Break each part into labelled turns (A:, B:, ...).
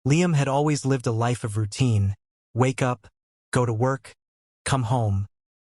A: Liam had always lived a life of routine. Wake up, go to work, come home,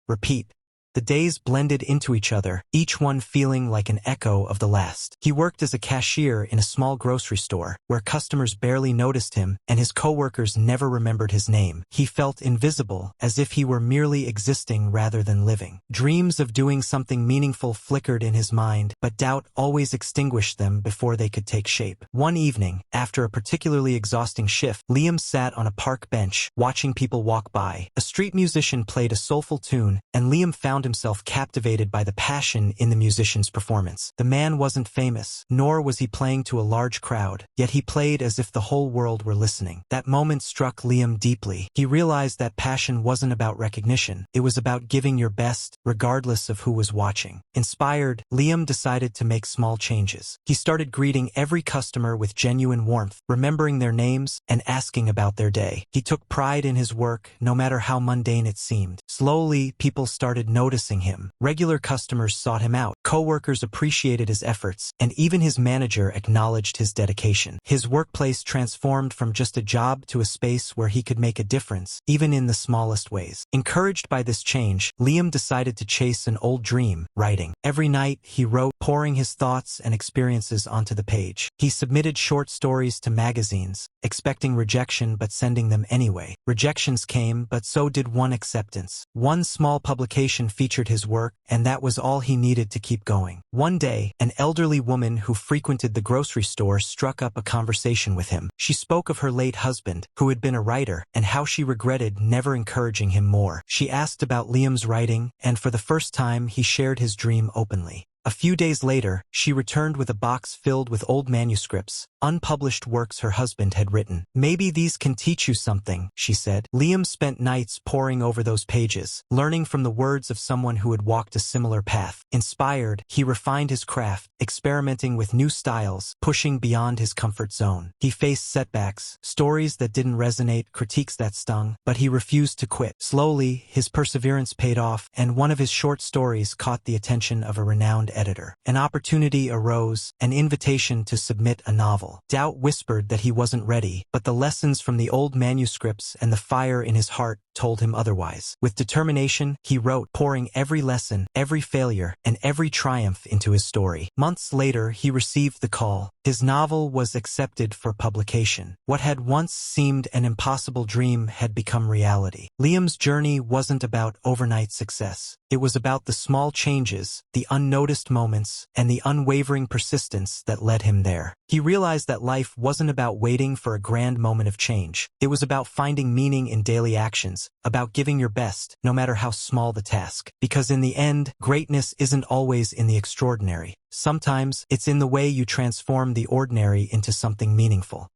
A: repeat. The days blended into each other, each one feeling like an echo of the last. He worked as a cashier in a small grocery store, where customers barely noticed him and his coworkers never remembered his name. He felt invisible, as if he were merely existing rather than living. Dreams of doing something meaningful flickered in his mind, but doubt always extinguished them before they could take shape. One evening, after a particularly exhausting shift, Liam sat on a park bench, watching people walk by. A street musician played a soulful tune, and Liam found himself captivated by the passion in the musician's performance. The man wasn't famous, nor was he playing to a large crowd, yet he played as if the whole world were listening. That moment struck Liam deeply. He realized that passion wasn't about recognition, it was about giving your best, regardless of who was watching. Inspired, Liam decided to make small changes. He started greeting every customer with genuine warmth, remembering their names and asking about their day. He took pride in his work, no matter how mundane it seemed. Slowly, people started noticing him. Regular customers sought him out, co-workers appreciated his efforts, and even his manager acknowledged his dedication. His workplace transformed from just a job to a space where he could make a difference, even in the smallest ways. Encouraged by this change, Liam decided to chase an old dream, writing. Every night, he wrote, pouring his thoughts and experiences onto the page. He submitted short stories to magazines, expecting rejection but sending them anyway. Rejections came, but so did one acceptance. One small publication featured his work, and that was all he needed to keep going. One day, an elderly woman who frequented the grocery store struck up a conversation with him. She spoke of her late husband, who had been a writer, and how she regretted never encouraging him more. She asked about Liam's writing, and for the first time he shared his dream openly. A few days later, she returned with a box filled with old manuscripts, unpublished works her husband had written. "Maybe these can teach you something," she said. Liam spent nights poring over those pages, learning from the words of someone who had walked a similar path. Inspired, he refined his craft, experimenting with new styles, pushing beyond his comfort zone. He faced setbacks, stories that didn't resonate, critiques that stung, but he refused to quit. Slowly, his perseverance paid off, and one of his short stories caught the attention of a renowned editor. An opportunity arose, an invitation to submit a novel. Doubt whispered that he wasn't ready, but the lessons from the old manuscripts and the fire in his heart told him otherwise. With determination, he wrote, pouring every lesson, every failure, and every triumph into his story. Months later, he received the call. His novel was accepted for publication. What had once seemed an impossible dream had become reality. Liam's journey wasn't about overnight success. It was about the small changes, the unnoticed moments, and the unwavering persistence that led him there. He realized that life wasn't about waiting for a grand moment of change. It was about finding meaning in daily actions, about giving your best, no matter how small the task. Because in the end, greatness isn't always in the extraordinary. Sometimes, it's in the way you transform the ordinary into something meaningful.